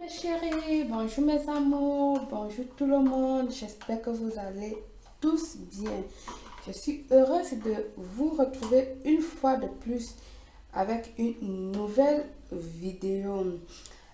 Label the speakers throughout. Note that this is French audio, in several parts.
Speaker 1: Mes chéris, bonjour mes amours, bonjour tout le monde, j'espère que vous allez tous bien. Je suis heureuse de vous retrouver une fois de plus avec une nouvelle vidéo.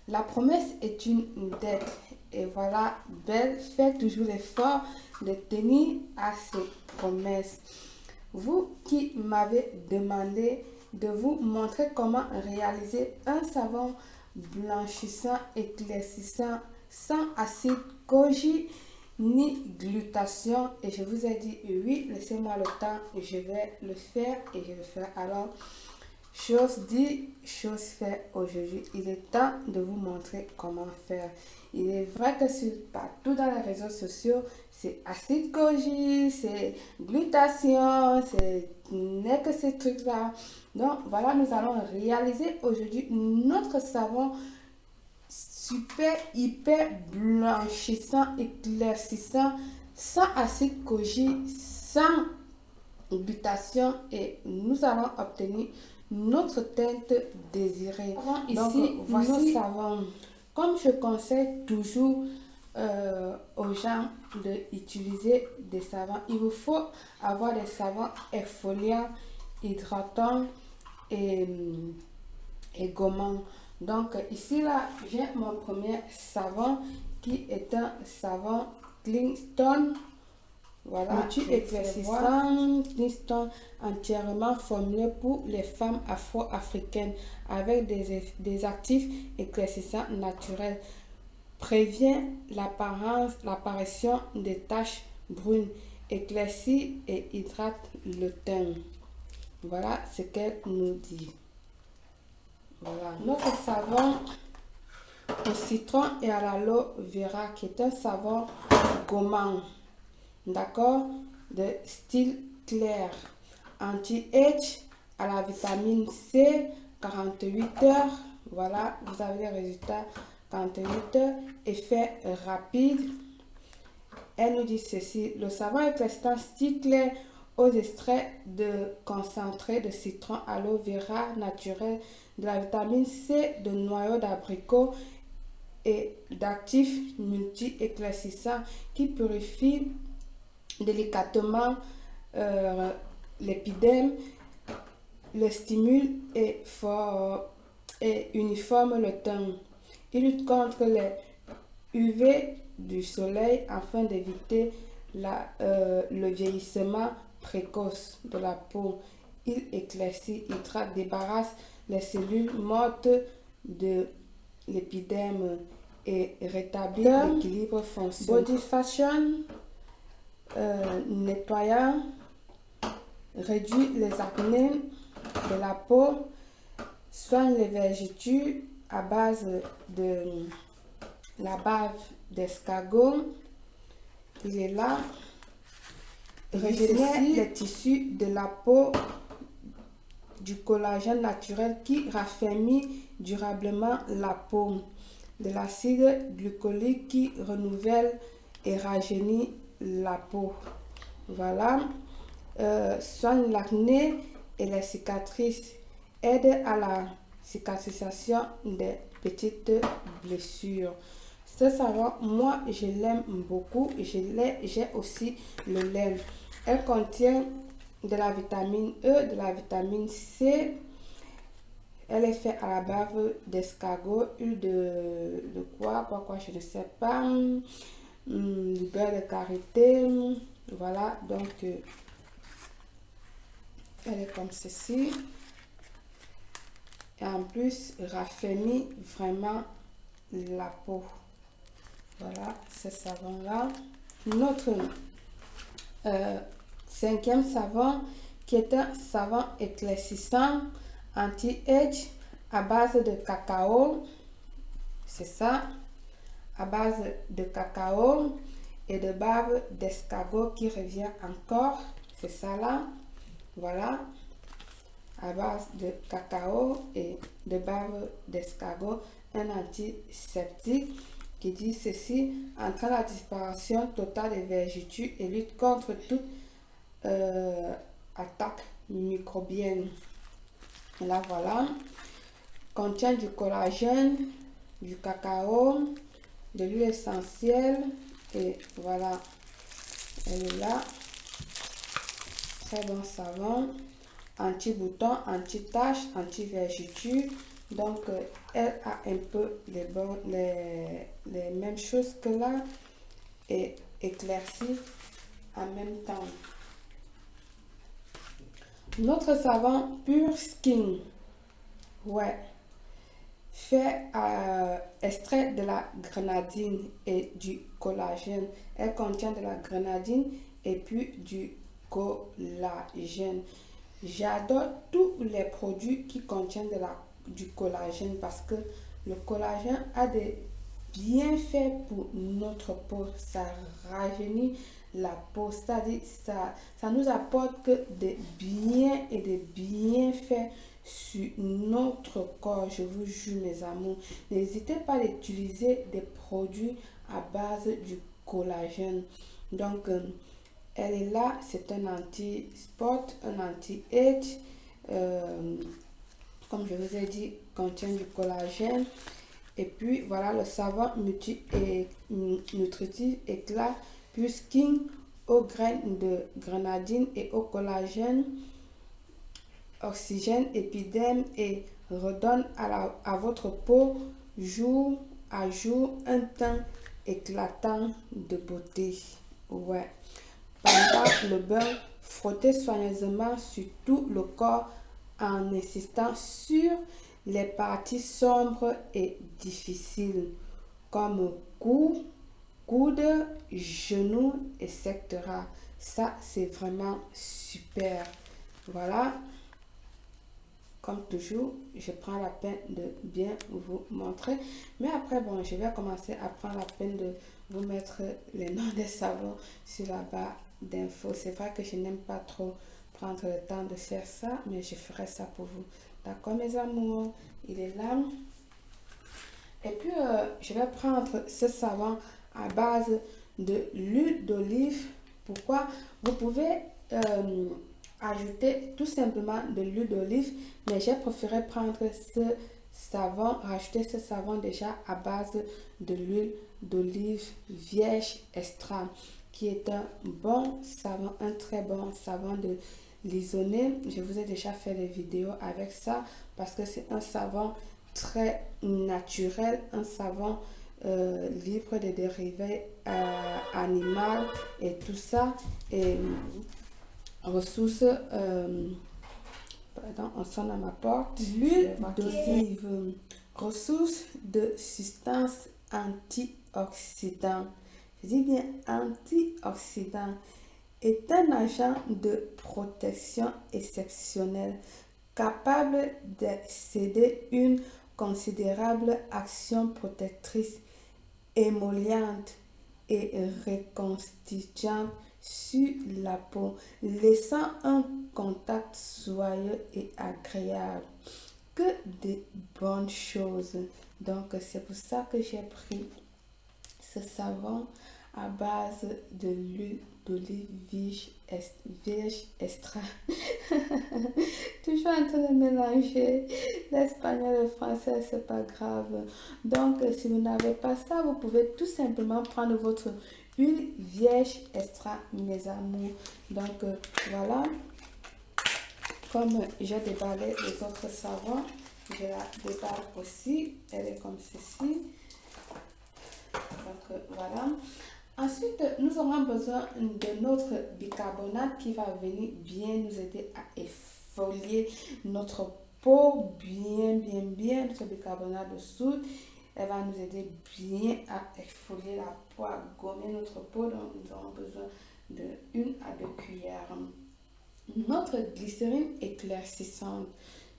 Speaker 1: La promesse est une dette et voilà, Belle fait toujours l'effort de tenir à ses promesses. Vous qui m'avez demandé de vous montrer comment réaliser un savon blanchissant, éclaircissant, sans acide koji ni glutation. Et je vous ai dit oui, laissez-moi le temps, je vais le faire et je le fais. Alors, chose dit, chose faite aujourd'hui. Il est temps de vous montrer comment faire. Il est vrai que partout dans les réseaux sociaux, c'est acide koji, c'est glutation, c'est n'est que ces trucs-là. Donc voilà, nous allons réaliser aujourd'hui notre savon super, hyper blanchissant, éclaircissant, sans acide koji, sans glutation et nous allons obtenir notre teinte désirée. Donc, ici, voici nos savons. Comme je conseille toujours aux gens d'utiliser des savons, il vous faut avoir des savons exfoliants, hydratants et, et gommants. Donc ici là, j'ai mon premier savon qui est un savon Clingstone. Voilà, multi-éclaircissant, Clingstone entièrement formulé pour les femmes afro-africaines avec des actifs éclaircissants naturels. Prévient l'apparition des taches brunes, éclaircit et hydrate le teint. Voilà ce qu'elle nous dit. Voilà, notre savon au citron et à l'aloe vera qui est un savon gommant. D'accord, de style clair, anti-age à la vitamine C, 48 heures. Voilà, vous avez les résultats 48 heures, effet rapide. Elle nous dit ceci: le savon éclaircissant style clair aux extraits de concentré de citron, aloe vera naturel, de la vitamine C, de noyau d'abricot et d'actifs multi-éclaircissants qui purifient délicatement l'épiderme, le stimule et uniforme le teint. Il lutte contre les UV du soleil afin d'éviter le vieillissement précoce de la peau. Il éclaircit, hydrate, débarrasse les cellules mortes de l'épiderme et rétablit l'équilibre fonctionnel. Body Fashion nettoyant, réduit les acnés de la peau, soigne les vergetures à base de la bave d'escargot. Il est là. Régénère les tissus de la peau, du collagène naturel qui raffermit durablement la peau, de l'acide glycolique qui renouvelle et rajeunit la peau. Voilà. Soigne l'acné et les cicatrices, aide à la cicatrisation des petites blessures. Ce savon, moi, je l'aime beaucoup. J'ai aussi le lait. Elle contient de la vitamine E, de la vitamine C. Elle est faite à la bave d'escargot, huile de quoi, je ne sais pas. Du beurre de karité. Voilà, donc elle est comme ceci. Et en plus, raffermit vraiment la peau. Voilà, ce savon-là. Notre cinquième savon, qui est un savon éclaircissant anti-age à base de cacao. C'est ça, à base de cacao et de bave d'escargot qui revient encore. C'est ça là. Voilà, à base de cacao et de bave d'escargot, un antiseptique qui dit ceci: entraîne la disparition totale des vergetures et lutte contre toute attaque microbienne. Et là voilà, contient du collagène, du cacao, de l'huile essentielle et voilà, elle est là. Très bon savon, anti-bouton, anti-tache, anti-vergeture. Donc, elle a un peu les mêmes choses que là et éclaircie en même temps. Notre savon Pure Skin, ouais, fait extrait de la grenadine et du collagène. Elle contient de la grenadine et puis du collagène. J'adore tous les produits qui contiennent du collagène parce que le collagène a des bienfaits pour notre peau. Ça rajeunit la peau, c'est-à-dire ça nous apporte que des biens et des bienfaits sur notre corps. Je vous jure, mes amours, n'hésitez pas à utiliser des produits à base du collagène. Donc, elle est là, c'est un anti-spot, un anti-age. Comme je vous ai dit, contient du collagène. Et puis voilà le savon nutritif éclat Pure Skin aux graines de grenadine et au collagène, oxygène, épiderme et redonne à votre peau jour à jour un teint éclatant de beauté. Ouais. Pendant le bain, frottez soigneusement sur tout le corps en insistant sur les parties sombres et difficiles comme cou, coude, genoux, etc. Ça, c'est vraiment super. Voilà. Comme toujours, je prends la peine de bien vous montrer. Mais après, bon, je vais commencer à prendre la peine de vous mettre les noms des savons sur la barre d'infos. C'est vrai que je n'aime pas trop prendre le temps de faire ça, mais je ferai ça pour vous. D'accord, mes amours? Il est là. Et puis, je vais prendre ce savon à base de l'huile d'olive. Pourquoi? Vous pouvez ajouter tout simplement de l'huile d'olive, mais j'ai préféré prendre ce savon, rajouter ce savon déjà à base de l'huile d'olive vierge extra, qui est un bon savon, un très bon savon de l'Isonné. Je vous ai déjà fait des vidéos avec ça parce que c'est un savon très naturel, un savon libre de dérivés animaux et tout ça. Et ressources, pardon, on sonne à ma porte. L'huile d'olive, ressources de substances antioxydantes. Je dis bien antioxydant, est un agent de protection exceptionnel capable d'excéder une considérable action protectrice, émolliente et reconstituante sur la peau, laissant un contact soyeux et agréable. Que de bonnes choses. Donc, c'est pour ça que j'ai pris ce savon à base de l'huile d'olive vierge extra. Toujours en train de mélanger l'espagnol et le français, c'est pas grave. Donc, si vous n'avez pas ça, vous pouvez tout simplement prendre votre huile vierge extra, mes amours. Donc, voilà. Comme j'ai déballé les autres savons, je la déballe aussi. Elle est comme ceci. Donc, voilà. Ensuite, nous aurons besoin de notre bicarbonate qui va venir bien nous aider à exfolier notre peau bien. Notre bicarbonate de soude, elle va nous aider bien à exfolier la peau, à gommer notre peau. Donc, nous aurons besoin de 1 à 2 cuillères. Notre glycérine éclaircissante,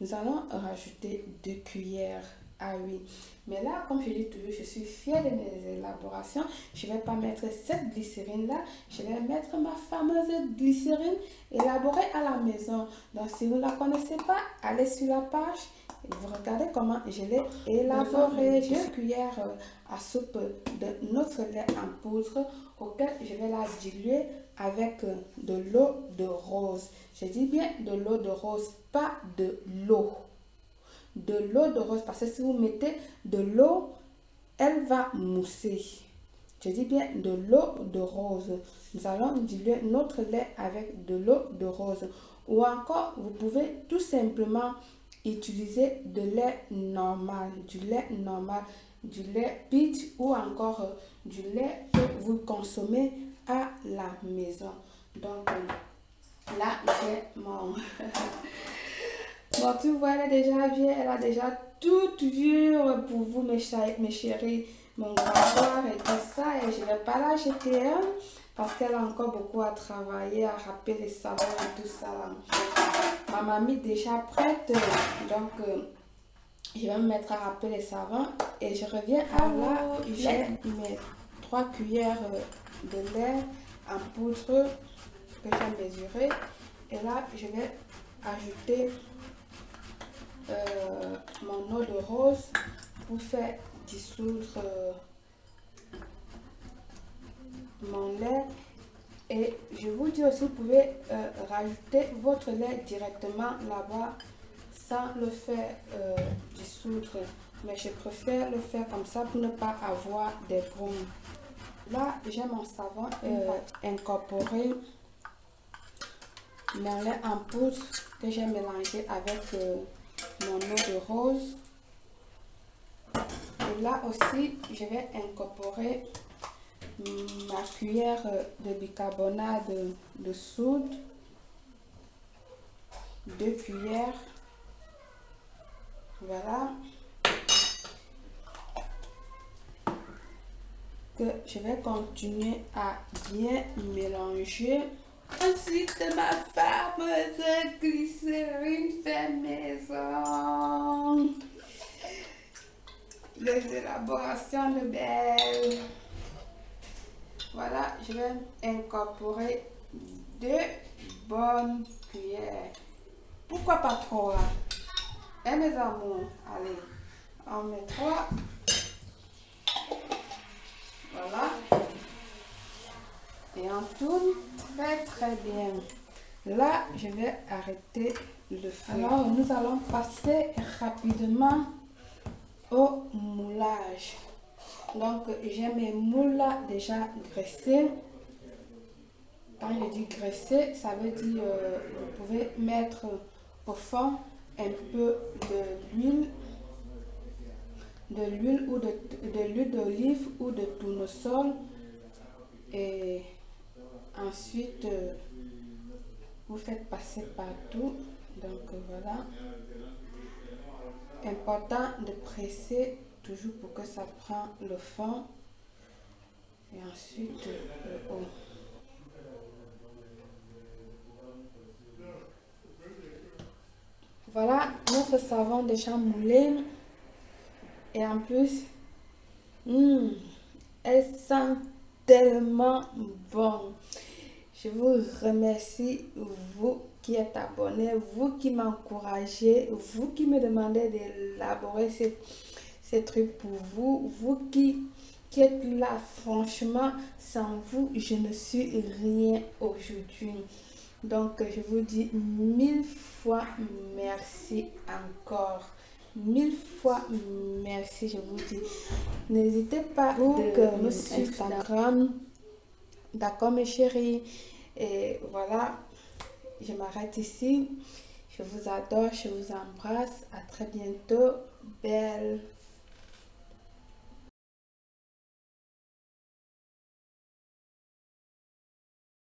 Speaker 1: nous allons rajouter 2 cuillères. Ah oui, mais là, comme je dis toujours, je suis fière de mes élaborations. Je ne vais pas mettre cette glycérine-là, je vais mettre ma fameuse glycérine élaborée à la maison. Donc, si vous ne la connaissez pas, allez sur la page et vous regardez comment je l'ai élaborée. J'ai 2 cuillères à soupe de notre lait en poudre auquel je vais la diluer avec de l'eau de rose. Je dis bien de l'eau de rose, pas de l'eau. De l'eau de rose, parce que si vous mettez de l'eau elle va mousser. Je dis bien de l'eau de rose. Nous allons diluer notre lait avec de l'eau de rose. Ou encore, vous pouvez tout simplement utiliser de lait normal, du lait pitch ou encore du lait que vous consommez à la maison. Donc là, j'ai mon... Bon, tu vois, elle est déjà bien, elle a déjà tout vu pour vous, mes chéris, mon grandoir et tout ça. Et je ne vais pas la jeter hein, parce qu'elle a encore beaucoup à travailler, à râper les savons et tout ça. Ma mamie est déjà prête, donc je vais me mettre à râper les savons et je reviens à là. J'ai mes 3 cuillères de lait en poudre que j'ai mesuré. Et là, je vais ajouter mon eau de rose pour faire dissoudre mon lait. Et je vous dis aussi, vous pouvez rajouter votre lait directement là-bas sans le faire dissoudre. Mais je préfère le faire comme ça pour ne pas avoir des brumes. Là, j'ai mon savon incorporé, mon lait en poudre que j'ai mélangé avec mon eau de rose. Et là aussi, je vais incorporer ma cuillère de bicarbonate de soude, 2 cuillères. Voilà. Que je vais continuer à bien mélanger. Ensuite, ma fameuse glycérine fait maison. Les élaborations de Belle. Voilà, je vais incorporer 2 bonnes cuillères. Pourquoi pas 3? Et mes amours, allez, on met 3. Voilà. Et on tourne très bien. Là, je vais arrêter le feu. Alors, nous allons passer rapidement au moulage. Donc, j'ai mes moules là déjà graissés. Quand je dis graissé, ça veut dire vous pouvez mettre au fond un peu de l'huile ou de l'huile d'olive ou de tournesol. Et ensuite, vous faites passer partout. Donc voilà. Important de presser toujours pour que ça prenne le fond. Et ensuite, le haut. Voilà notre savon déjà moulé. Et en plus, elle sent tellement bon. Je vous remercie, vous qui êtes abonnés, vous qui m'encouragez, vous qui me demandez d'élaborer ces trucs pour vous, vous qui êtes là. Franchement, sans vous, je ne suis rien aujourd'hui. Donc, je vous dis 1000 fois merci encore. 1000 fois merci, je vous dis. N'hésitez pas de me suivre sur Instagram. D'accord, mes chéris. Et voilà, je m'arrête ici. Je vous adore, je vous embrasse. À très bientôt. Belle.